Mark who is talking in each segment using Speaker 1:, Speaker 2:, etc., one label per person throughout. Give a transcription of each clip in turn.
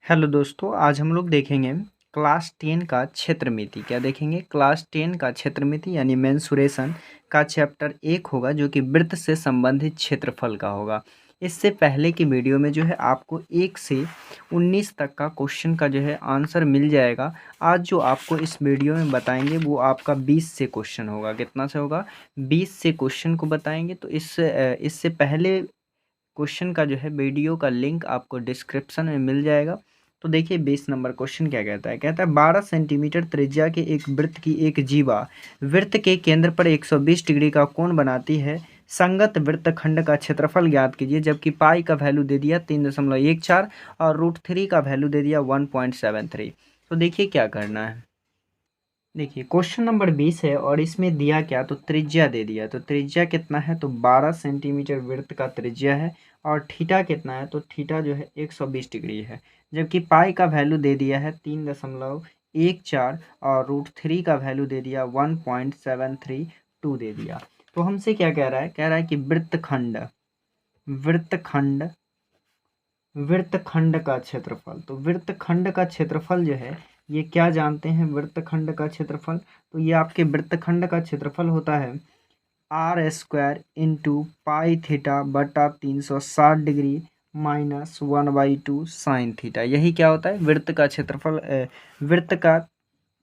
Speaker 1: Hello दोस्तों, आज हम लोग देखेंगे क्लास 10 का क्षेत्रमिति। क्या देखेंगे? क्लास 10 का क्षेत्रमिति यानी मेंसुरेशन का चैप्टर 1 होगा, जो कि वृत्त से संबंधित क्षेत्रफल का होगा। इससे पहले की वीडियो में जो है आपको 1 से 19 तक का क्वेश्चन का जो है आंसर मिल जाएगा। आज जो आपको इस वीडियो में बताएंगे वो आपका 20 से क्वेश्चन होगा। कितना से होगा? 20 से क्वेश्चन को बताएंगे। तो इससे पहले क्वेश्चन का जो है वीडियो का लिंक आपको डिस्क्रिप्शन में मिल जाएगा। तो देखिए 20 नंबर क्वेश्चन क्या कहता है। कहता है 12 सेंटीमीटर त्रिज्या के एक वृत्त की एक जीवा वृत्त के केंद्र पर 120 डिग्री का कोण बनाती है। संगत वृत्तखंड का क्षेत्रफल ज्ञात कीजिए, जबकि पाई का वैल्यू दे दिया 3.14 और √3 का वैल्यू दे दिया 1.73। तो देखिए क्या करना है। देखिए क्वेश्चन नंबर 20 है और इसमें दिया क्या, तो त्रिज्या दे दिया। तो त्रिज्या कितना है, तो 12 सेंटीमीटर वृत्त का त्रिज्या है। और थीटा कितना है, तो थीटा जो है 120 डिग्री है। जबकि पाई का वैल्यू दे दिया है 3.14 और √3 का वैल्यू दे दिया 1.732 दे दिया। तो हमसे क्या कह रहा है, कह रहा है कि वृत्तखंड वृत्तखंड वृत्तखंड का क्षेत्रफल। तो वृत्तखंड का क्षेत्रफल जो है ये क्या जानते हैं, वृत्तखंड का क्षेत्रफल। तो ये आपके वृत्तखंड का क्षेत्रफल होता है r² इंटू पाई थीटा बटा 360 डिग्री माइनस 1/2 साइन थीटा। यही क्या होता है, वृत्त का क्षेत्रफल, वृत्त का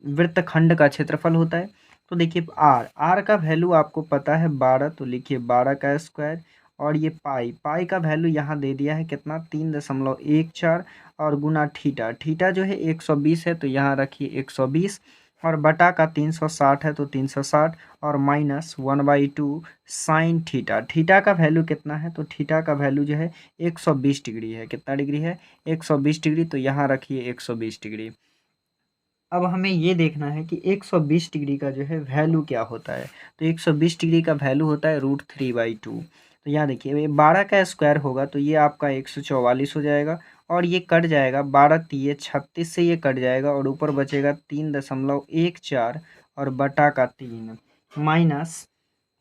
Speaker 1: वृत्तखंड का क्षेत्रफल होता है। तो देखिए आर का वैल्यू आपको पता है 12, तो लिखिए 12 का स्क्वायर। और ये पाई का वैल्यू यहाँ दे दिया है कितना, 3.14 और गुना थीटा। थीटा जो है 120 है, तो यहाँ रखिए 120 और बटा का 360 है तो 360 और माइनस 1/2 साइन थीटा। थीटा का वैल्यू कितना है, तो थीटा का वैल्यू जो है 120 डिग्री है। कितना डिग्री है? 120 डिग्री। तो यहाँ रखिए 120 डिग्री। अब हमें ये देखना है कि 120 डिग्री का जो है वैल्यू क्या होता है। तो 120 डिग्री का वैल्यू होता है √3/2। तो यहाँ देखिए ये 12 का स्क्वायर होगा तो ये आपका 144 हो जाएगा। और ये कट जाएगा, 12 तिये 36 से ये कट जाएगा और ऊपर बचेगा 3.14 और बटा का 3 माइनस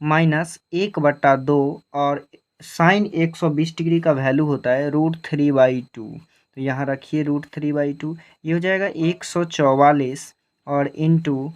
Speaker 1: माइनस 1/2। और साइन 120 डिग्री का वैल्यू होता है √3/2। तो यहाँ रखिए √3/2। ये हो जाएगा 144 और इंटू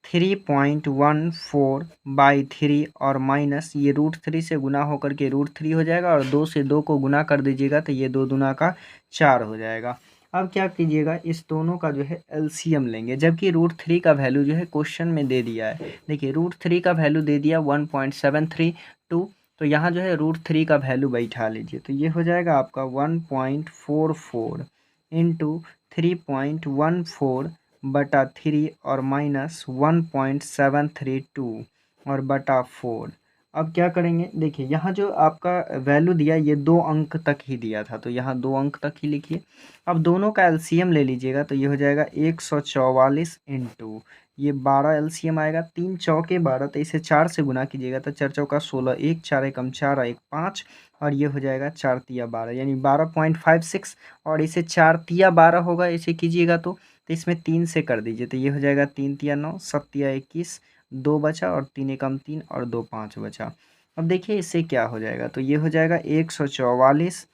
Speaker 1: 3.14/3 और माइनस ये √3 से गुना होकर के √3 हो जाएगा और 2 से 2 को गुना कर दीजिएगा तो ये 2 दूना का 4 हो जाएगा। अब क्या कीजिएगा, इस दोनों का जो है एलसीएम लेंगे, जबकि √3 का वैल्यू जो है क्वेश्चन में दे दिया है। देखिए √3 का वैल्यू दे दिया 1.732। तो यहाँ जो है √3 का वैल्यू बैठा लीजिए, तो ये हो जाएगा आपका 1.44 इंटू 3.14 बटा 3 और माइनस 1.732 और बटा 4। अब क्या करेंगे, देखिए यहाँ जो आपका वैल्यू दिया ये 2 अंक तक ही दिया था, तो यहाँ 2 अंक तक ही लिखिए। अब दोनों का एलसीएम ले लीजिएगा, तो ये हो जाएगा 144 इंटू ये 12 एलसीएम आएगा, 3 चौके 12, तो इसे 4 से गुना कीजिएगा तो 4 चौका 16, 1 4 एकम 4 1 5 और ये हो जाएगा 4 तिया 12 यानी 12.56। और इसे 4 तिया 12 होगा, इसे कीजिएगा तो इसमें 3 से कर दीजिए, तो ये हो जाएगा 3 तिया 9, 7 तिया 21, 2 बचा और 3 एकम 3 और 2 5 बचा। अब देखिए इससे क्या हो जाएगा, तो ये हो जाएगा 144।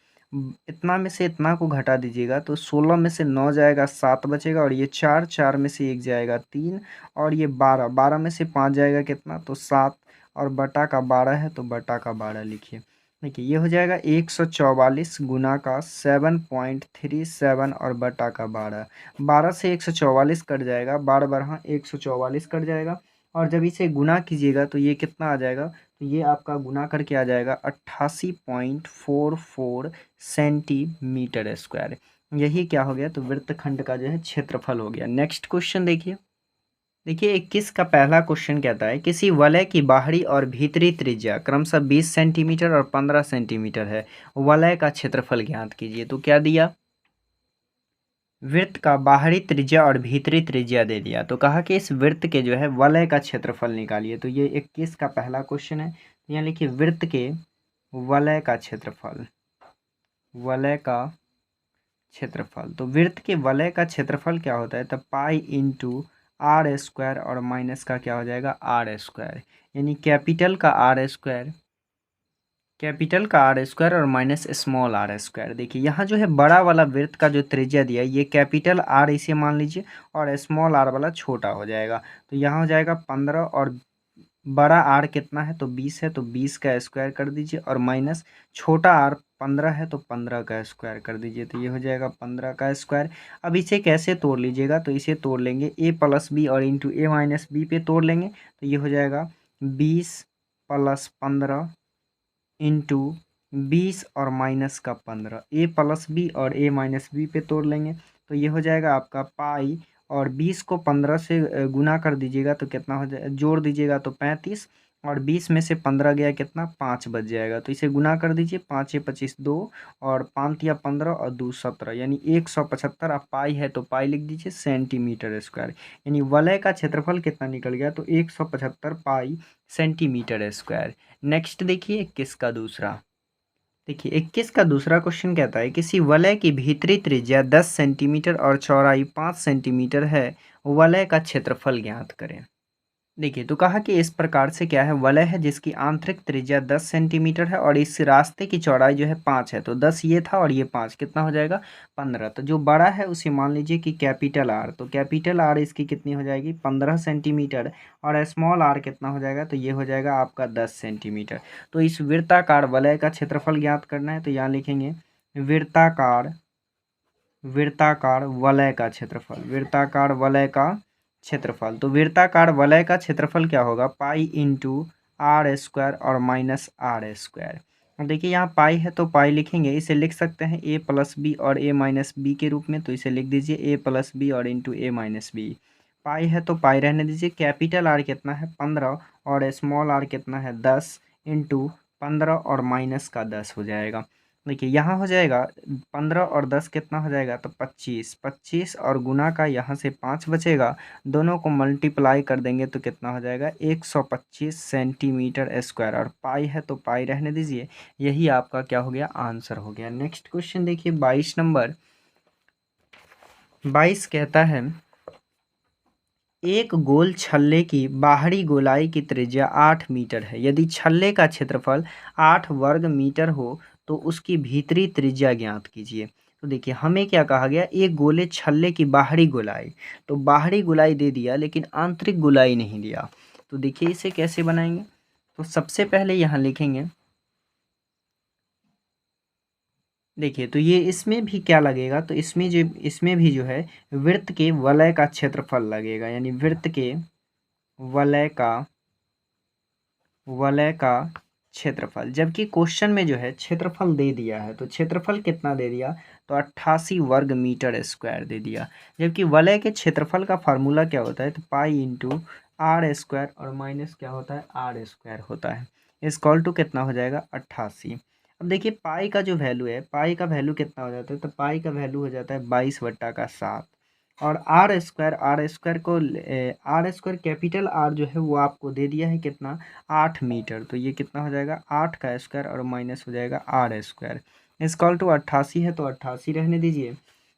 Speaker 1: इतना में से इतना को घटा दीजिएगा तो 16 में से 9 जाएगा 7 बचेगा और ये 4 4 में से 1 जाएगा 3 और ये 12 12 में से 5 जाएगा कितना, तो 7 और बटा का 12 है तो बटा का 12 लिखिए। देखिए ये हो जाएगा 144 गुना का 7.37 और बटा का 12। 12 से 144 कट जाएगा, 12 बारह 144 कट जाएगा और जब इसे गुना कीजिएगा तो ये कितना आ जाएगा, तो ये आपका गुना करके आ जाएगा 88.44 सेंटीमीटर स्क्वायर। यही क्या हो गया, तो वृत्तखंड का जो है क्षेत्रफल हो गया। नेक्स्ट क्वेश्चन देखिए। देखिए 21 का पहला क्वेश्चन कहता है किसी वलय की बाहरी और भीतरी त्रिज्या क्रमशः 20 सेंटीमीटर और 15 सेंटीमीटर है, वलय का क्षेत्रफल ज्ञात कीजिए। तो क्या दिया, वृत्त का बाहरी त्रिज्या और भीतरी त्रिज्या दे दिया, तो कहा कि इस वृत्त के जो है वलय का क्षेत्रफल निकालिए। तो ये 21 का पहला क्वेश्चन है। यहाँ लिखिए वृत्त के वलय का क्षेत्रफल, वलय का क्षेत्रफल। तो वृत्त के वलय का क्षेत्रफल क्या होता है, तो पाई इंटू r² और माइनस का क्या हो जाएगा r², यानी कैपिटल का r² कैपिटल का आर स्क्वायर और माइनस स्मॉल आर स्क्वायर। देखिए यहाँ जो है बड़ा वाला वृत्त का जो त्रिज्या दिया है ये कैपिटल आर इसे मान लीजिए और स्मॉल आर वाला छोटा हो जाएगा। तो यहाँ हो जाएगा 15 और बड़ा आर कितना है तो 20 है, तो 20 का स्क्वायर कर दीजिए और माइनस छोटा आर 15 है तो 15 का स्क्वायर कर दीजिए। तो ये हो जाएगा 15 का स्क्वायर। अब इसे कैसे तोड़ लीजिएगा, तो इसे तोड़ लेंगे ए प्लस बी और इंटू ए माइनस बी पे तोड़ लेंगे। तो ये हो जाएगा 20 प्लस 15 इंटू 20 और माइनस का 15, ए प्लस बी और ए माइनस बी पे तोड़ लेंगे। तो ये हो जाएगा आपका पाई और 20 को 15 से गुना कर दीजिएगा तो कितना हो जाए, जोड़ दीजिएगा तो 35 और 20 में से 15 गया कितना 5 बच जाएगा। तो इसे गुना कर दीजिए, 5 या 25 2 और 5 या 15 और 2 17 यानी 175। अब पाई है तो पाई लिख दीजिए सेंटीमीटर स्क्वायर, यानी वलय का क्षेत्रफल कितना निकल गया तो 175 पाई सेंटीमीटर स्क्वायर। नेक्स्ट देखिए 21 का दूसरा। देखिए 21 का दूसरा क्वेश्चन कहता है किसी वलय की भीतरी त्रिज्या 10 सेंटीमीटर और चौड़ाई 5 सेंटीमीटर है, वलय का क्षेत्रफल ज्ञात करें। देखिए तो कहा कि इस प्रकार से क्या है, वलय है जिसकी आंतरिक त्रिज्या 10 सेंटीमीटर है और इस रास्ते की चौड़ाई जो है 5 है। तो 10 ये था और ये 5 कितना हो जाएगा 15। तो जो बड़ा है उसे मान लीजिए कि कैपिटल आर, तो कैपिटल आर इसकी कितनी हो जाएगी 15 सेंटीमीटर और स्मॉल आर कितना हो जाएगा तो ये हो जाएगा आपका 10 सेंटीमीटर। तो इस वृत्ताकार वलय का क्षेत्रफल ज्ञात करना है। तो यहाँ लिखेंगे वृत्ताकार वृत्ताकार वलय का क्षेत्रफल, वृत्ताकार वलय का क्षेत्रफल। तो वृत्ताकार वलय का क्षेत्रफल क्या होगा पाई इंटू आर स्क्वायर और माइनस आर स्क्वायर। और देखिए यहाँ पाई है तो पाई लिखेंगे, इसे लिख सकते हैं ए प्लस बी और ए माइनस बी के रूप में। तो इसे लिख दीजिए ए प्लस बी और इंटू ए माइनस बी। पाई है तो पाई रहने दीजिए। कैपिटल आर कितना है 15 और स्मॉल आर कितना है 10 इंटू 15 और माइनस का 10 हो जाएगा। देखिए यहाँ हो जाएगा 15 और 10 कितना हो जाएगा तो 25, 25 और गुना का यहाँ से 5 बचेगा, दोनों को मल्टीप्लाई कर देंगे तो कितना हो जाएगा 125 सेंटीमीटर स्क्वायर। और पाई है तो पाई रहने दीजिए, यही आपका क्या हो गया आंसर हो गया। नेक्स्ट क्वेश्चन देखिए 22 नंबर। 22 कहता है एक गोल छल्ले की बाहरी गोलाई की त्रिज्या 8 मीटर है, यदि छल्ले का क्षेत्रफल 8 वर्ग मीटर हो तो उसकी भीतरी त्रिज्या ज्ञात कीजिए। तो देखिए हमें क्या कहा गया, एक गोले छल्ले की बाहरी गोलाई, तो बाहरी गोलाई दे दिया लेकिन आंतरिक गोलाई नहीं दिया। तो देखिए इसे कैसे बनाएंगे, तो सबसे पहले यहाँ लिखेंगे, देखिए तो ये इसमें भी क्या लगेगा, तो इसमें भी जो है वृत्त के वलय का क्षेत्रफल लगेगा, यानी वृत्त के वलय का क्षेत्रफल। जबकि क्वेश्चन में जो है क्षेत्रफल दे दिया है, तो क्षेत्रफल कितना दे दिया तो 88 वर्ग मीटर स्क्वायर दे दिया। जबकि वलय के क्षेत्रफल का फार्मूला क्या होता है तो पाई इंटू आर स्क्वायर और माइनस क्या होता है आर स्क्वायर होता है, इक्वल टू कितना हो जाएगा 88। अब देखिए पाई का जो वैल्यू है, पाई का वैल्यू कितना हो जाता है तो पाई का वैल्यू हो जाता है 22/7। और आर स्क्वायर को आर स्क्वायर कैपिटल आर जो है वो आपको दे दिया है कितना 8 मीटर। तो ये कितना हो जाएगा 8 का स्क्वायर और माइनस हो जाएगा आर स्क्वायर, इक्वल टू 88 है तो 88 रहने दीजिए।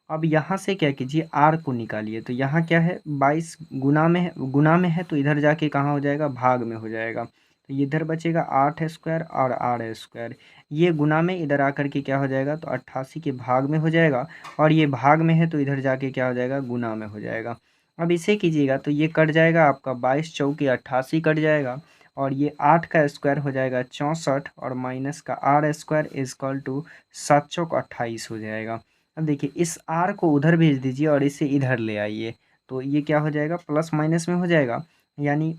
Speaker 1: अब यहाँ से क्या कीजिए आर को निकालिए। तो यहाँ क्या है 22 गुना में है तो इधर जाके कहाँ हो जाएगा भाग में हो जाएगा। तो ये इधर बचेगा 8 स्क्वायर और आर स्क्वायर, ये गुना में इधर आकर के क्या हो जाएगा तो 88 के भाग में हो जाएगा और ये भाग में है तो इधर जाके क्या हो जाएगा गुना में हो जाएगा। अब इसे कीजिएगा तो ये कट जाएगा आपका 22 चौके 88 कट जाएगा और ये 8 का स्क्वायर हो जाएगा 64 और माइनस का आर स्क्वायर इजकल टू 7 चौक 28 हो जाएगा। अब देखिए इस आर को उधर भेज दीजिए और इसे इधर ले आइए, तो ये क्या हो जाएगा प्लस माइनस में हो जाएगा, यानी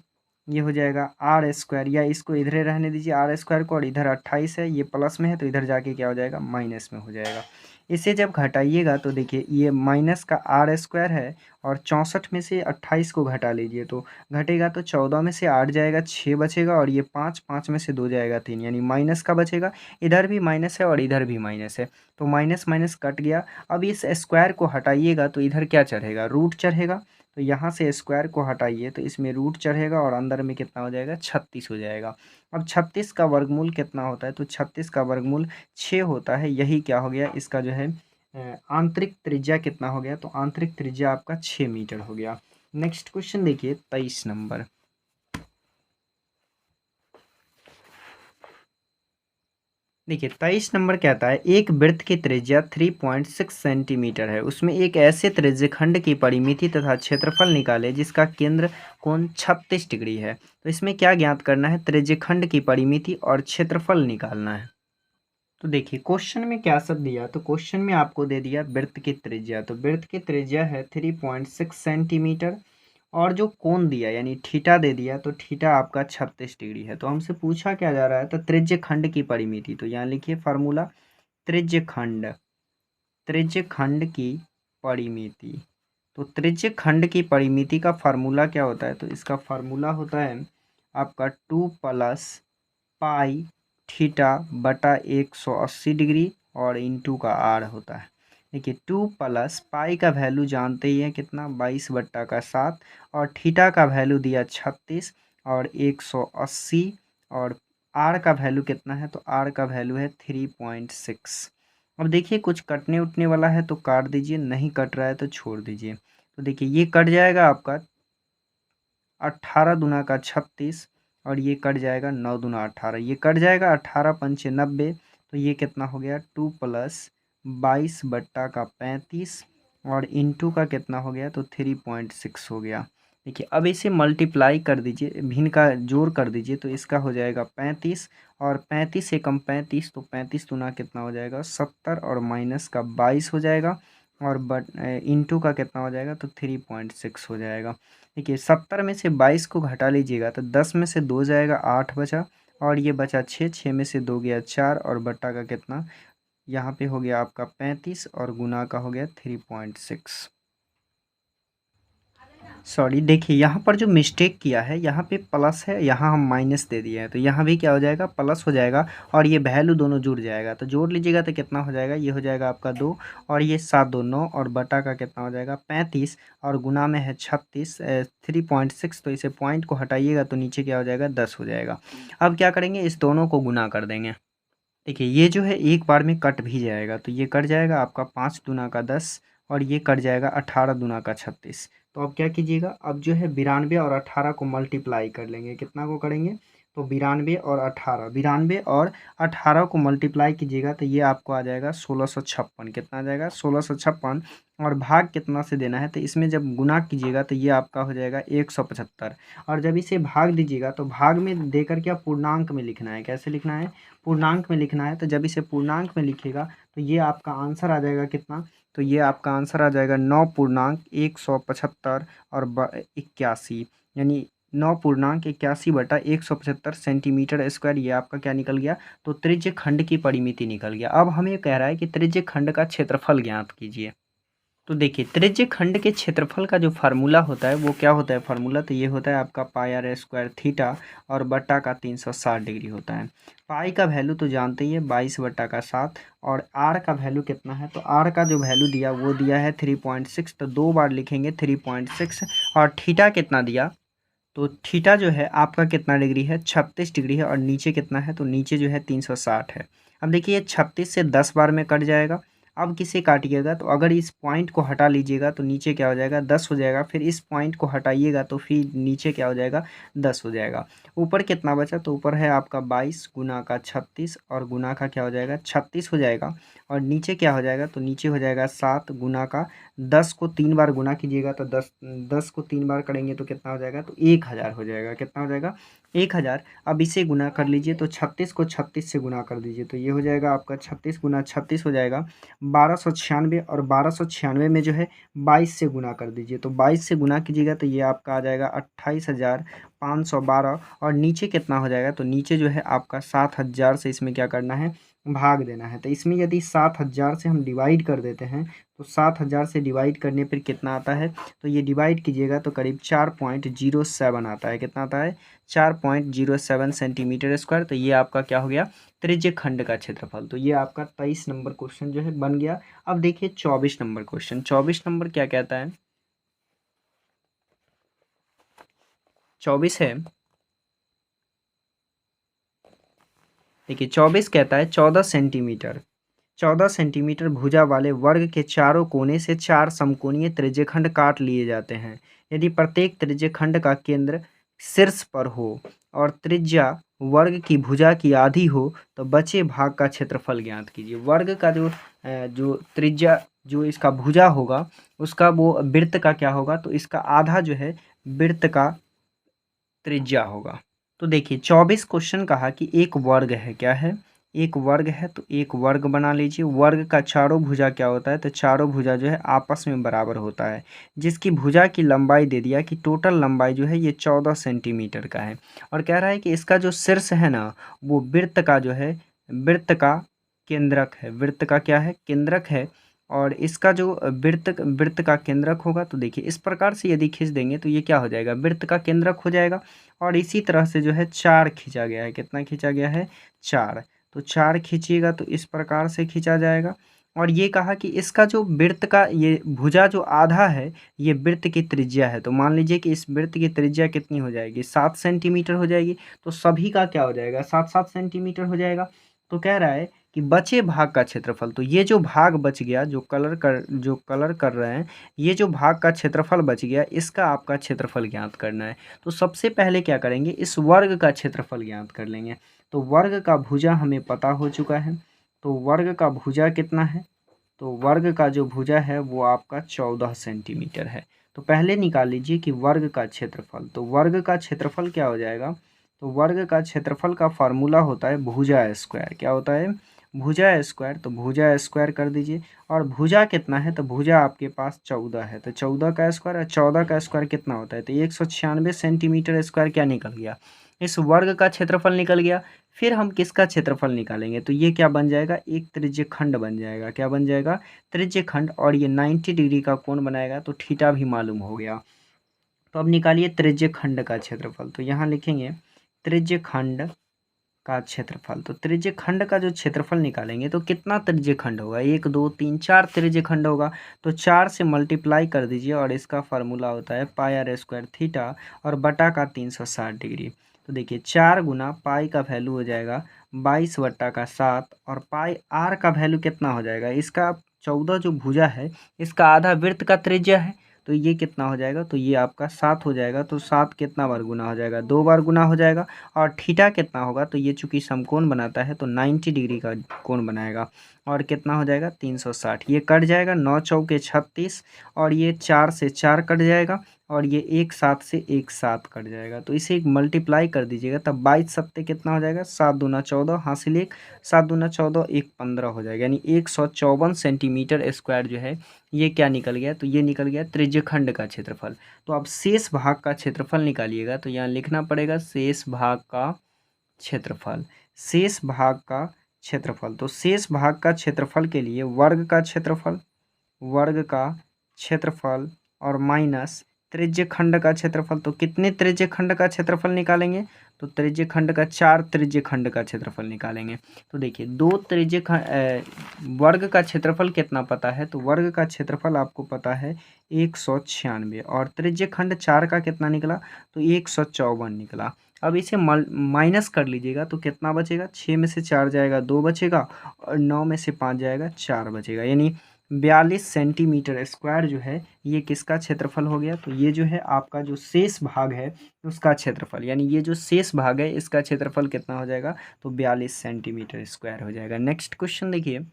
Speaker 1: ये हो जाएगा आर स्क्वायर, या इसको इधर ही रहने दीजिए आर स्क्वायर को, और इधर 28 है ये प्लस में है तो इधर जाके क्या हो जाएगा माइनस में हो जाएगा। इसे जब घटाइएगा तो देखिए ये माइनस का आर स्क्वायर है और 64 में से 28 को घटा लीजिए तो घटेगा तो 14 में से 8 जाएगा 6 बचेगा और ये 5, 5 में से 2 जाएगा 3, यानी माइनस का बचेगा। इधर भी माइनस है और इधर भी माइनस है तो माइनस माइनस कट गया। अब इस स्क्वायर को हटाइएगा तो इधर क्या चढ़ेगा रूट चढ़ेगा, तो यहाँ से स्क्वायर को हटाइए तो इसमें रूट चढ़ेगा और अंदर में कितना हो जाएगा 36 हो जाएगा। अब 36 का वर्गमूल कितना होता है तो 36 का वर्गमूल 6 होता है, यही क्या हो गया इसका जो है आंतरिक त्रिज्या कितना हो गया तो आंतरिक त्रिज्या आपका 6 मीटर हो गया। नेक्स्ट क्वेश्चन देखिए 23 नंबर। देखिए 23 नंबर कहता है एक वृत्त की त्रिज्या 3.6 सेंटीमीटर है, उसमें एक ऐसे त्रिज्यखंड की परिमिति तथा क्षेत्रफल निकाले जिसका केंद्र कोण 36 डिग्री है। तो इसमें क्या ज्ञात करना है, त्रिज्यखंड की परिमिति और क्षेत्रफल निकालना है। तो देखिए क्वेश्चन में क्या सब दिया, तो क्वेश्चन में आपको दे दिया वृत्त की त्रिज्या, तो वृत्त की त्रिज्या है 3.6 सेंटीमीटर और जो कोण दिया यानी थीटा दे दिया, तो थीटा आपका 36 डिग्री है। तो हमसे पूछा क्या जा रहा है, तो त्रिज्यखंड की परिमिति, तो यहाँ लिखिए फार्मूला त्रिज्यखंड, त्रिज्यखंड की परिमिति। तो त्रिज्यखंड की परिमिति का फार्मूला क्या होता है, तो इसका फार्मूला होता है आपका 2 प्लस पाई थीटा बटा 180 डिग्री और इंटू का आर होता है। देखिए 2 प्लस पाई का वैल्यू जानते ही है कितना, 22/7 और थीटा का वैल्यू दिया 36 और 180 और आर का वैल्यू कितना है, तो आर का वैल्यू है 3.6। अब देखिए कुछ कटने उठने वाला है तो काट दीजिए, नहीं कट रहा है तो छोड़ दीजिए। तो देखिए ये कट जाएगा आपका 18 दूना का 36 और ये कट जाएगा 9 दूना 18, ये कट जाएगा 18 पंचे 90, तो ये कितना हो गया 2 प्लस 22/35 और इंटू का कितना हो गया, तो 3.6 हो गया। देखिए अब इसे मल्टीप्लाई कर दीजिए, भिन्न का जोड़ कर दीजिए, तो इसका हो जाएगा 35 और 35 से कम 35, तो 35 दूना कितना हो जाएगा 70 और माइनस का 22 हो जाएगा और इंटू का कितना हो जाएगा, तो 3.6 हो जाएगा। देखिए 70 में से 22 को घटा लीजिएगा तो 10 में से 2 जाएगा 8 बचा और ये बचा 6, 6 में से 2 गया 4 और बट्टा का कितना यहाँ पे हो गया आपका 35 और गुना का हो गया 3.6। सॉरी देखिए यहाँ पर जो मिस्टेक किया है, यहाँ पे प्लस है, यहाँ हम माइनस दे दिए हैं, तो यहाँ भी क्या हो जाएगा प्लस हो जाएगा और ये वैल्यू दोनों जुड़ जाएगा, तो जोड़ लीजिएगा तो कितना हो जाएगा, ये हो जाएगा आपका 2 और ये 7 2 9 और बटा का कितना हो जाएगा 35 और गुना में है 36 3.6, तो इसे पॉइंट को हटाइएगा तो नीचे क्या हो जाएगा 10 हो जाएगा। अब क्या करेंगे, इस दोनों को गुना कर देंगे। देखिए ये जो है एक बार में कट भी जाएगा, तो ये कट जाएगा आपका 5 दूना का 10 और ये कट जाएगा 18 दूना का 36। तो अब क्या कीजिएगा, अब जो है 92 और 18 को मल्टीप्लाई कर लेंगे, कितना को करेंगे, तो 92 और 18, 92 और 18 को मल्टीप्लाई कीजिएगा तो ये आपको आ जाएगा 1656, कितना आ जाएगा 1656 और भाग कितना से देना है, तो इसमें जब गुना कीजिएगा तो ये आपका हो जाएगा 175 और जब इसे भाग दीजिएगा तो भाग में देकर क्या पूर्णांक में लिखना है, कैसे लिखना है, पूर्णांक में लिखना है। तो जब इसे पूर्णांक में लिखेगा तो ये आपका आंसर आ जाएगा कितना, तो ये आपका आंसर आ जाएगा 9.175 और 81, यानी 9.81/175 सेंटीमीटर स्क्वायर, ये आपका क्या निकल गया, तो त्रिज्यखंड की परिमिति निकल गया। अब हमें कह रहा है कि त्रिज्यखंड का क्षेत्रफल ज्ञात कीजिए। तो देखिए त्रिज्यखंड के क्षेत्रफल का जो फार्मूला होता है वो क्या होता है, फार्मूला तो ये होता है आपका पाई आर स्क्वायर थीटा और बट्टा का 360 डिग्री होता है। पाई का वैल्यू तो जानते ही है 22/7 और आर का वैल्यू कितना है, तो आर का जो वैल्यू दिया वो दिया है 3.6, तो 2 बार लिखेंगे 3.6 और थीटा कितना दिया, तो थीटा जो है आपका कितना डिग्री है 36 डिग्री है और नीचे कितना है, तो नीचे जो है 360 है। अब देखिए 36 से 10 बार में कट जाएगा, अब किसे काटिएगा, तो अगर इस पॉइंट को हटा लीजिएगा तो नीचे क्या हो जाएगा 10 हो जाएगा, फिर इस पॉइंट को हटाइएगा तो फिर नीचे क्या हो जाएगा 10 हो जाएगा। ऊपर कितना बचा, तो ऊपर है आपका 22 गुना का 36 और गुना का क्या हो जाएगा 36 हो जाएगा और नीचे क्या हो जाएगा, तो नीचे हो जाएगा 7 गुना का 10 को 3 बार गुना कीजिएगा तो 10 को 3 बार करेंगे तो कितना हो जाएगा, तो 1000 हो जाएगा, कितना हो जाएगा 1000। अब इसे गुना कर लीजिए, तो 36 को 36 से गुना कर दीजिए तो ये हो जाएगा आपका 36 गुना 36 हो जाएगा 1296 और 1296 में जो है 22 से गुना कर दीजिए, तो 22 से गुना कीजिएगा तो ये आपका आ जाएगा 28,512 और नीचे कितना हो जाएगा, तो नीचे जो है आपका 7000 से इसमें क्या करना है भाग देना है। तो इसमें यदि 7000 से हम डिवाइड कर देते हैं तो 7000 से डिवाइड करने पर कितना आता है, तो ये डिवाइड कीजिएगा तो करीब 4.07 आता है, कितना आता है 4.07 सेंटीमीटर स्क्वायर। तो ये आपका क्या हो गया त्रिज्यखंड का क्षेत्रफल। तो ये आपका 23 नंबर क्वेश्चन जो है बन गया। अब देखिए 24 नंबर क्वेश्चन, 24 नंबर क्या कहता है, 24 है, देखिए 24 कहता है 14 सेंटीमीटर भुजा वाले वर्ग के चारों कोने से 4 समकोणीय त्रिज्यखंड काट लिए जाते हैं। यदि प्रत्येक त्रिज्यखंड का केंद्र शीर्ष पर हो और त्रिज्या वर्ग की भुजा की आधी हो तो बचे भाग का क्षेत्रफल ज्ञात कीजिए। वर्ग का जो त्रिज्या जो इसका भुजा होगा उसका वो वृत्त का क्या होगा, तो इसका आधा जो है वृत्त का त्रिज्या होगा। तो देखिए 24 क्वेश्चन कहा कि एक वर्ग है, क्या है, एक वर्ग है, तो एक वर्ग बना लीजिए। वर्ग का चारों भुजा क्या होता है, तो चारों भुजा जो है आपस में बराबर होता है, जिसकी भुजा की लंबाई दे दिया कि टोटल लंबाई जो है ये 14 सेंटीमीटर का है। और कह रहा है कि इसका जो शीर्ष है ना वो वृत्त का जो है वृत्त का केंद्रक है, वृत्त का क्या है, केंद्रक है। और इसका जो वृत्त वृत्त का केंद्रक होगा, तो देखिए इस प्रकार से यदि खींच देंगे तो ये क्या हो जाएगा, वृत्त का केंद्रक हो जाएगा। और इसी तरह से जो है 4 खींचा गया है, कितना खींचा गया है, 4। तो 4 खींचिएगा तो इस प्रकार से खींचा जाएगा। और ये कहा कि इसका जो वृत्त का ये भुजा जो आधा है ये वृत्त की त्रिज्या है। तो मान लीजिए कि इस वृत्त की त्रिज्या कितनी हो जाएगी, 7 सेंटीमीटर हो जाएगी। तो सभी का क्या हो जाएगा, 7-7 सेंटीमीटर हो जाएगा। तो कह रहा है कि बचे भाग का क्षेत्रफल, तो ये जो भाग बच गया जो कलर कर रहे हैं, ये जो भाग का क्षेत्रफल बच गया इसका आपका क्षेत्रफल ज्ञात करना है। तो सबसे पहले क्या करेंगे, इस वर्ग का क्षेत्रफल ज्ञात कर लेंगे। तो वर्ग का भुजा हमें पता हो चुका है, तो वर्ग का भुजा कितना है, तो वर्ग का जो भुजा है वो आपका 14 सेंटीमीटर है। तो पहले निकाल लीजिए कि वर्ग का क्षेत्रफल, तो वर्ग का क्षेत्रफल क्या हो जाएगा, तो वर्ग का क्षेत्रफल का फार्मूला होता है भुजा स्क्वायर, क्या होता है, भुजा स्क्वायर। तो भुजा स्क्वायर कर दीजिए। और भुजा कितना है, तो भुजा आपके पास 14 है, तो 14 का स्क्वायर और 14 का स्क्वायर कितना होता है, तो 196 सेंटीमीटर स्क्वायर क्या निकल गया, इस वर्ग का क्षेत्रफल निकल गया। फिर हम किसका क्षेत्रफल निकालेंगे, तो ये क्या बन जाएगा, एक त्रिज्यखंड बन जाएगा, क्या बन जाएगा, त्रिज्यखंड। और ये 90 डिग्री का कोण बनाएगा, तो थीटा भी मालूम हो गया। तो अब निकालिए त्रिज्यखंड का क्षेत्रफल, तो यहाँ लिखेंगे त्रिज्यखंड का क्षेत्रफल। तो त्रिज्यखंड का जो क्षेत्रफल निकालेंगे तो कितना त्रिज्यखंड होगा, 1 2 3 4 त्रिज्यखंड होगा। तो 4 से मल्टीप्लाई कर दीजिए और इसका फार्मूला होता है पाई आर स्क्वायर थीटा और बटा का 360 डिग्री। तो देखिए 4 गुना पाई का वैल्यू हो जाएगा 22 बट्टा का 7 और पाई आर का वैल्यू कितना हो जाएगा, इसका 14 जो भुजा है इसका आधा वृत्त का त्रिज्या है। तो ये कितना हो जाएगा, तो ये आपका 7 हो जाएगा। तो 7 कितना बार गुना हो जाएगा, 2 बार गुना हो जाएगा। और थीटा कितना होगा, तो ये चूंकि समकोण बनाता है तो 90 डिग्री का कोण बनाएगा। और कितना हो जाएगा 360, ये कट जाएगा, 9 चौके 36 और ये 4 से 4 कट जाएगा और ये 1 7 से 1 7 कट जाएगा। तो इसे एक मल्टीप्लाई कर दीजिएगा तब 22 सत्ते कितना हो जाएगा, 7 दूना 14 हासिल 1, 7 दूना 14 1 15 हो जाएगा, यानी 154 सेंटीमीटर स्क्वायर जो है ये क्या निकल गया, तो ये निकल गया त्रिज्यखंड का क्षेत्रफल। तो अब शेष भाग का क्षेत्रफल निकालिएगा, तो यहाँ लिखना पड़ेगा शेष भाग का क्षेत्रफल, शेष भाग का क्षेत्रफल। तो शेष भाग का क्षेत्रफल के लिए वर्ग का क्षेत्रफल, वर्ग का क्षेत्रफल और माइनस त्रिज्यखंड का क्षेत्रफल। तो कितने त्रिज्यखंड का क्षेत्रफल निकालेंगे, तो त्रिज्यखंड का 4 त्रिज्यखंड का क्षेत्रफल निकालेंगे। तो देखिए वर्ग का क्षेत्रफल कितना पता है, तो वर्ग का क्षेत्रफल आपको पता है 196 और त्रिज्यखंड 4 का कितना निकला, तो 154 निकला। अब इसे माइनस कर लीजिएगा तो कितना बचेगा, 6 में से 4 जाएगा 2 बचेगा और 9 में से 5 जाएगा 4 बचेगा, यानी 42 सेंटीमीटर स्क्वायर जो है ये किसका क्षेत्रफल हो गया, तो ये जो है आपका जो शेष भाग है उसका क्षेत्रफल, यानी ये जो शेष भाग है इसका क्षेत्रफल कितना हो जाएगा, तो 42 सेंटीमीटर स्क्वायर हो जाएगा। नेक्स्ट क्वेश्चन देखिए,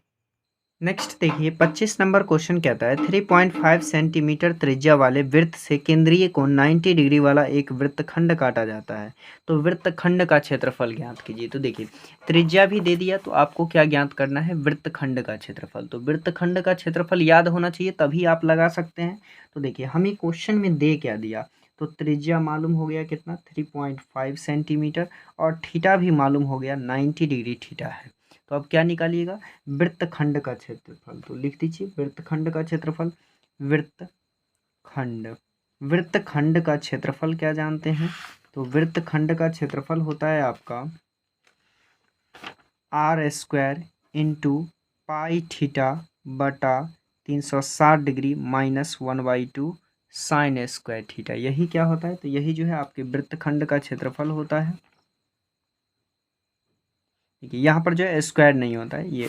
Speaker 1: नेक्स्ट देखिए 25 नंबर क्वेश्चन कहता है 3.5 सेंटीमीटर त्रिज्या वाले वृत्त से केंद्रीय कोण 90 डिग्री वाला एक वृत्तखंड काटा जाता है, तो वृत्तखंड का क्षेत्रफल ज्ञात कीजिए। तो देखिए त्रिज्या भी दे दिया, तो आपको क्या ज्ञात करना है, वृत्तखंड का क्षेत्रफल। तो वृत्तखंड का क्षेत्रफल याद होना चाहिए तभी आप लगा सकते हैं। तो देखिए हमें क्वेश्चन में दे क्या दिया, तो त्रिज्या मालूम हो गया कितना 3.5 सेंटीमीटर और थीटा भी मालूम हो गया 90 डिग्री थीटा है। तो अब क्या निकालिएगा, वृत्तखंड का क्षेत्रफल। तो लिख दीजिए वृत्तखंड का क्षेत्रफल, वृत्तखंड, वृत्तखंड का क्षेत्रफल क्या जानते हैं, तो वृत्तखंड का क्षेत्रफल होता है आपका r square into pi theta बटा 360 degree minus 1/2 sine square theta, यही क्या होता है, तो यही जो है आपके वृत्तखंड का क्षेत्रफल होता है। देखिए यहाँ पर जो है स्क्वायर नहीं होता है, ये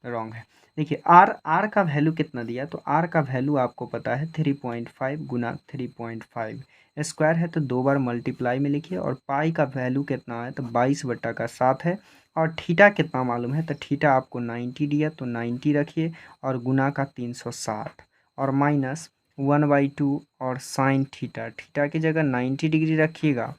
Speaker 1: रॉन्ग है। देखिए आर का वैल्यू कितना दिया, तो आर का वैल्यू आपको पता है 3.5 गुना 3.5 स्क्वायर है, तो 2 बार मल्टीप्लाई में लिखिए। और पाई का वैल्यू कितना है, तो 22/7 है। और थीटा कितना मालूम है, तो थीटा आपको 90 दिया, तो 90 रखिए और गुना का 360 और माइनस 1/2 और साइन थीटा, थीटा की जगह 90 डिग्री रखिएगा।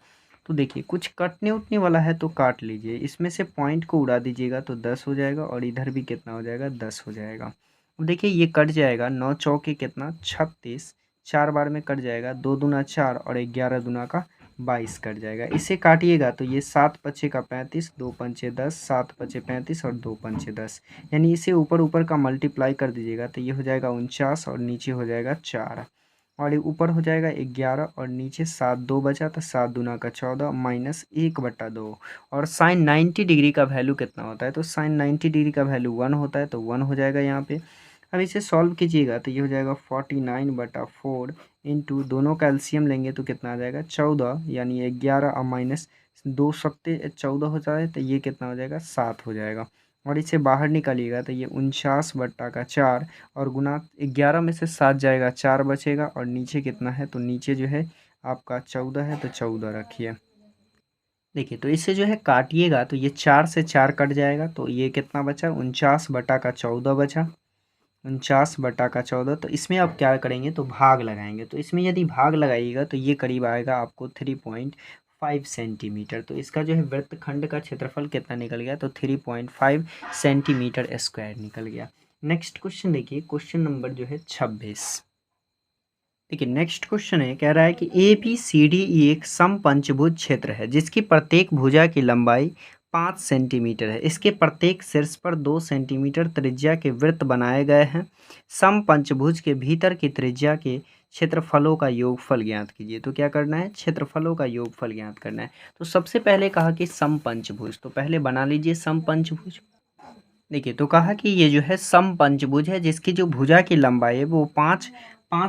Speaker 1: तो देखिए कुछ कटने उठने वाला है तो काट लीजिए, इसमें से पॉइंट को उड़ा दीजिएगा तो 10 हो जाएगा और इधर भी कितना हो जाएगा, 10 हो जाएगा। अब देखिए ये कट जाएगा, 9 चौके कितना 36, 4 बार में कट जाएगा, 2 दूना 4 और 11 दूना का 22 कट जाएगा। इसे काटिएगा तो ये 7 पच्चे का 35, 2 पंचे 10, 7 पच्चे 35 और 2 पंचे 10, यानी इसे ऊपर ऊपर का मल्टीप्लाई कर दीजिएगा तो ये हो जाएगा 49 और नीचे हो जाएगा 4 और ये ऊपर हो जाएगा 11 और नीचे 7, 2 बचा तो 7 दूना का 14 माइनस 1/2। और साइन 90 डिग्री का वैल्यू कितना होता है, तो साइन 90 डिग्री का वैल्यू 1 होता है, तो 1 हो जाएगा यहाँ पे। अब इसे सॉल्व कीजिएगा तो ये हो जाएगा 49/4 इंटू दोनों का एलसीएम लेंगे तो कितना आ जाएगा 14, यानी 11 और माइनस 2 सत्ते 14 हो जाए तो ये कितना हो जाएगा 7 हो जाएगा। और इसे बाहर निकालिएगा तो ये 49/4 और गुना 11 में से 7 जाएगा 4 बचेगा और नीचे कितना है, तो नीचे जो है आपका 14 है, तो 14 रखिए। देखिए तो इसे जो है काटिएगा तो ये 4 से 4 कट जाएगा, तो ये कितना बचा 49/14 बचा, 49/14। तो इसमें आप क्या करेंगे, तो भाग लगाएंगे, तो इसमें यदि भाग लगाइएगा तो ये करीब आएगा आपको 3.5 सेंटीमीटर। तो इसका जो है वृत्तखंड का क्षेत्रफल कितना निकल गया, तो 3.5 सेंटीमीटर स्क्वायर निकल गया। नेक्स्ट क्वेश्चन देखिए, क्वेश्चन नंबर जो है 26। देखिए नेक्स्ट क्वेश्चन है, कह रहा है कि A B C D E एक समपंचभुज क्षेत्र है जिसकी प्रत्येक भुजा की लंबाई 5 सेंटीमीटर है। इसके प्रत्येक शीर्ष पर 2 सेंटीमीटर त्रिज्या के वृत्त बनाए गए हैं। समपंचभुज के भीतर की त्रिज्या के क्षेत्रफलों का योगफल ज्ञात कीजिए। तो क्या करना है, क्षेत्रफलों का योगफल ज्ञात करना है। तो सबसे पहले कहा कि समपंचभुज, तो पहले बना लीजिए समपंचभुज। देखिए तो कहा कि ये जो है समपंचभुज है जिसकी जो भुजा की लंबाई है वो 5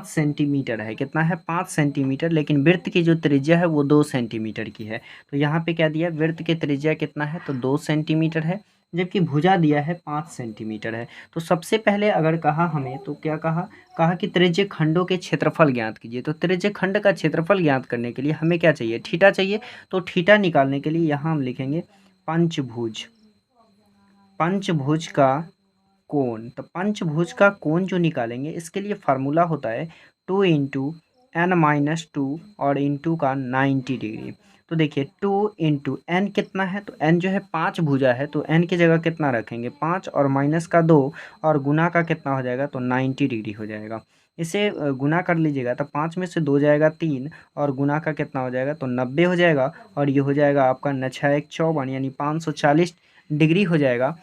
Speaker 1: सेंटीमीटर है। कितना है, 5 सेंटीमीटर, लेकिन वृत्त की जो त्रिज्या है वो 2 सेंटीमीटर की है। तो यहाँ पे क्या दिया, वृत्त की त्रिज्या कितना है, तो 2 सेंटीमीटर है, जबकि भुजा दिया है 5 सेंटीमीटर है। तो सबसे पहले अगर कहा हमें तो क्या कहा, कहा कि त्रिज्य खंडों के क्षेत्रफल ज्ञात कीजिए। तो त्रिज्य खंड का क्षेत्रफल ज्ञात करने के लिए हमें क्या चाहिए, थीटा चाहिए। तो थीटा निकालने के लिए यहाँ हम लिखेंगे पंचभुज, पंचभुज का कोण। तो पंचभुज का कोण जो निकालेंगे इसके लिए फार्मूला होता है 2 इंटू n-2 और इंटू का 90 डिग्री। तो देखिए 2 इंटू एन कितना है, तो n जो है 5 भुजा है, तो n की जगह कितना रखेंगे 5 और माइनस का 2 और गुना का कितना हो जाएगा, तो 90 डिग्री हो जाएगा। इसे गुना कर लीजिएगा तो 5 में से 2 जाएगा 3 और गुना का कितना हो जाएगा, तो 90 हो जाएगा। और ये हो जाएगा आपका 9×6 = 54 यानी 540 डिग्री हो जाएगा।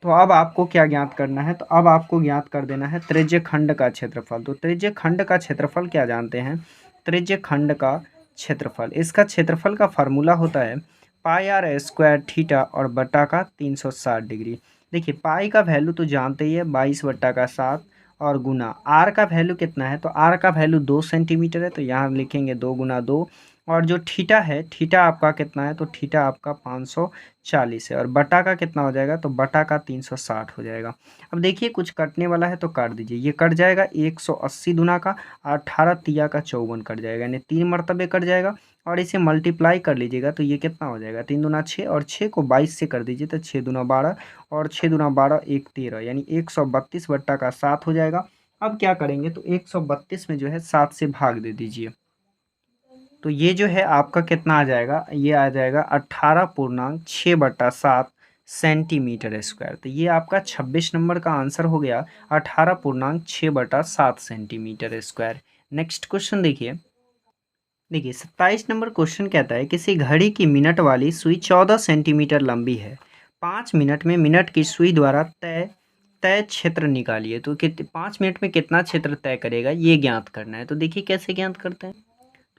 Speaker 1: तो अब आपको क्या ज्ञात करना है, तो अब आपको ज्ञात कर देना है त्रिज्य खंड का क्षेत्रफल। तो त्रिज्य खंड का क्षेत्रफल क्या जानते हैं, त्रिज्य खंड का क्षेत्रफल, इसका क्षेत्रफल का फार्मूला होता है πr² थीटा और बटा का 360 डिग्री। देखिए पाई का वैल्यू तो जानते ही है 22/7 और गुना आर का वैल्यू कितना है, तो आर का वैल्यू 2 सेंटीमीटर है, तो यहाँ लिखेंगे 2 × 2। और जो थीटा है, थीटा आपका कितना है, तो थीटा आपका 540 है और बटा का कितना हो जाएगा, तो बटा का 360 हो जाएगा। अब देखिए कुछ कटने वाला है तो काट दीजिए, ये कट जाएगा 180 दुना का 18 तिया का 54 कट जाएगा, यानी 3 मरतबे कट जाएगा। और इसे मल्टीप्लाई कर लीजिएगा तो ये कितना हो जाएगा, 3 दूना 6 और 6 को 22 से कर दीजिए तो 6 दूना 12 और 6 दूना 12 1 13, यानी 132/7 हो जाएगा। अब क्या करेंगे, तो 132 में जो है 7 से भाग दे दीजिए, तो ये जो है आपका कितना आ जाएगा, ये आ जाएगा 18.6/7 सेंटीमीटर स्क्वायर। तो ये आपका 26 नंबर का आंसर हो गया 18.6/7 सेंटीमीटर स्क्वायर। नेक्स्ट क्वेश्चन देखिए, 27 नंबर क्वेश्चन कहता है किसी घड़ी की मिनट वाली सुई 14 सेंटीमीटर लंबी है, 5 मिनट में मिनट की सुई द्वारा तय तय क्षेत्र निकालिए। तो 5 मिनट में कितना क्षेत्र तय करेगा ये ज्ञात करना है। तो देखिए कैसे ज्ञात करते हैं,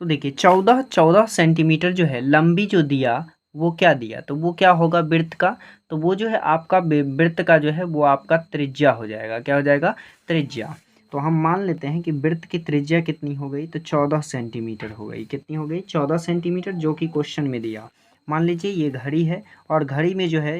Speaker 1: तो देखिए 14 सेंटीमीटर जो है लंबी जो दिया वो क्या दिया, तो वो क्या होगा वृत्त का, तो वो जो है आपका वृत्त का जो है वो आपका त्रिज्या हो जाएगा। क्या हो जाएगा, त्रिज्या। तो हम मान लेते हैं कि वृत्त की त्रिज्या कितनी हो गई, तो 14 सेंटीमीटर हो गई। कितनी हो गई, 14 सेंटीमीटर, जो कि क्वेश्चन में दिया। मान लीजिए ये घड़ी है और घड़ी में जो है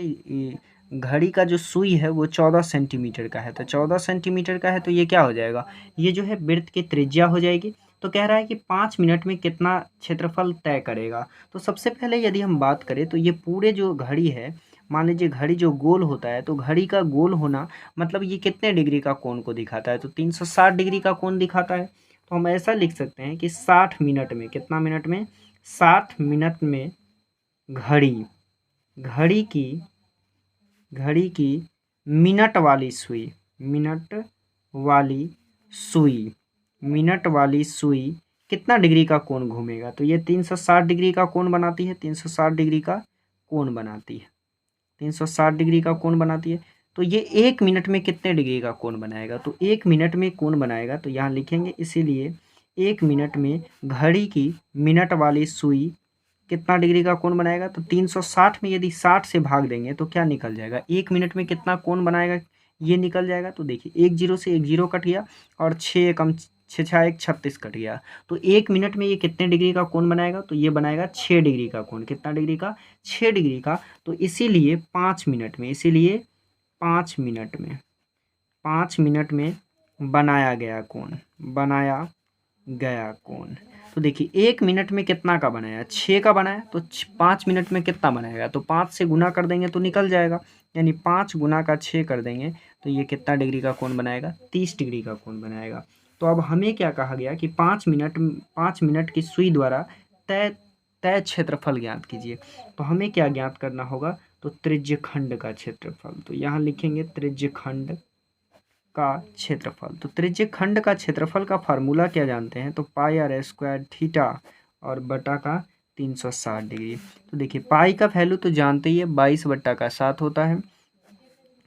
Speaker 1: घड़ी का जो सुई है वो 14 सेंटीमीटर का है, तो 14 सेंटीमीटर का है तो ये क्या हो जाएगा, ये जो है वृत्त की त्रिज्या हो जाएगी। तो कह रहा है कि 5 मिनट में कितना क्षेत्रफल तय करेगा। तो सबसे पहले यदि हम बात करें तो ये पूरे जो घड़ी है, मान लीजिए घड़ी जो गोल होता है, तो घड़ी का गोल होना मतलब ये कितने डिग्री का कोण को दिखाता है, तो 360 डिग्री का कोण दिखाता है। तो हम ऐसा लिख सकते हैं कि 60 मिनट में, कितना मिनट में, 60 मिनट में घड़ी घड़ी की घड़ी की मिनट वाली सुई मिनट वाली सुई मिनट वाली सुई कितना डिग्री का कोण घूमेगा, तो ये 360 डिग्री का कोण बनाती है, 360 डिग्री का कोण बनाती है, 360 डिग्री का कोण बनाती है। तो ये 1 मिनट में कितने डिग्री का कोण बनाएगा, तो 1 मिनट में कोण बनाएगा, तो यहाँ लिखेंगे इसीलिए 1 मिनट में घड़ी की मिनट वाली सुई कितना डिग्री का कोण बनाएगा, तो 360 में यदि 60 से भाग देंगे तो क्या निकल जाएगा, 1 मिनट में कितना कोण बनाएगा ये निकल जाएगा। तो देखिए 1 जीरो से 1 जीरो कट गया और 6 एकम 6 6 1 36 कट गया, तो 1 मिनट में ये कितने डिग्री का कोण बनाएगा, तो ये बनाएगा 6 डिग्री का कोण। कितना डिग्री का, 6 डिग्री का। तो इसीलिए 5 मिनट में, इसीलिए 5 मिनट में बनाया गया कोण। तो देखिए 1 मिनट में कितना का बनाया, 6 का बनाया, तो 5 मिनट में कितना बनाएगा, तो 5 से गुना कर देंगे तो निकल जाएगा, यानी 5 गुना का 6 कर देंगे तो ये कितना डिग्री का कोण बनाएगा, 30 डिग्री का कोण बनाएगा। तो अब हमें क्या कहा गया कि 5 मिनट की सुई द्वारा तय तय क्षेत्रफल ज्ञात कीजिए। तो हमें क्या ज्ञात करना होगा, तो त्रिज्यखंड का क्षेत्रफल। तो यहाँ लिखेंगे त्रिज्यखंड का क्षेत्रफल। तो त्रिज्यखंड का क्षेत्रफल का फार्मूला क्या जानते हैं, तो पाई आर स्क्वायर थीटा और बटा का 360 डिग्री। तो देखिए पाई का वैल्यू तो जानते ही है, 22/7 होता है,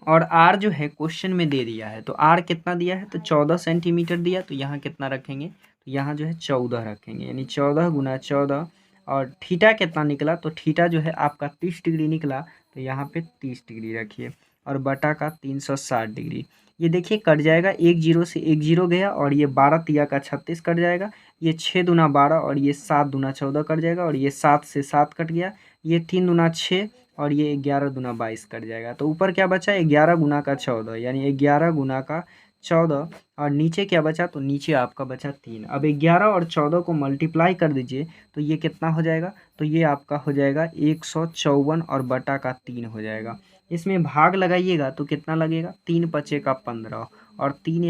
Speaker 1: और आर जो है क्वेश्चन में दे दिया है, तो आर कितना दिया है, तो 14 सेंटीमीटर दिया, तो यहाँ कितना रखेंगे, तो यहाँ जो है 14 रखेंगे, यानी 14 गुना 14, और थीटा कितना निकला, तो थीटा जो है आपका 30 डिग्री निकला, तो यहाँ पे 30 डिग्री रखिए, और बटा का 360 डिग्री। ये देखिए कट जाएगा, 1 जीरो से 1 जीरो गया, और ये 12 तिया का 36 कट जाएगा, ये 6 दूना 12 और ये 7 दूना 14 कट जाएगा, और ये 7 से 7 कट गया, ये 3 दूना 6 और ये 11 दूना 22 कट जाएगा। तो ऊपर क्या बचा, 11 गुना का 14, यानी 11 गुना का 14, और नीचे क्या बचा, तो नीचे आपका बचा 3। अब 11 और 14 को मल्टीप्लाई कर दीजिए तो ये कितना हो जाएगा, तो ये आपका हो जाएगा 154 और बटा का 3 हो जाएगा। इसमें भाग लगाइएगा तो कितना लगेगा, 3 पचे का 15, और 3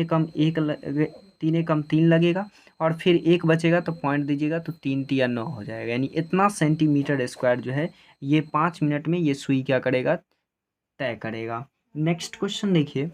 Speaker 1: एकम 3 लगेगा, और फिर 1 बचेगा तो पॉइंट दीजिएगा, तो 3 तिया 9 हो जाएगा, यानी इतना सेंटीमीटर स्क्वायर जो है ये 5 मिनट में ये सुई क्या करेगा, तय करेगा। नेक्स्ट क्वेश्चन देखिए,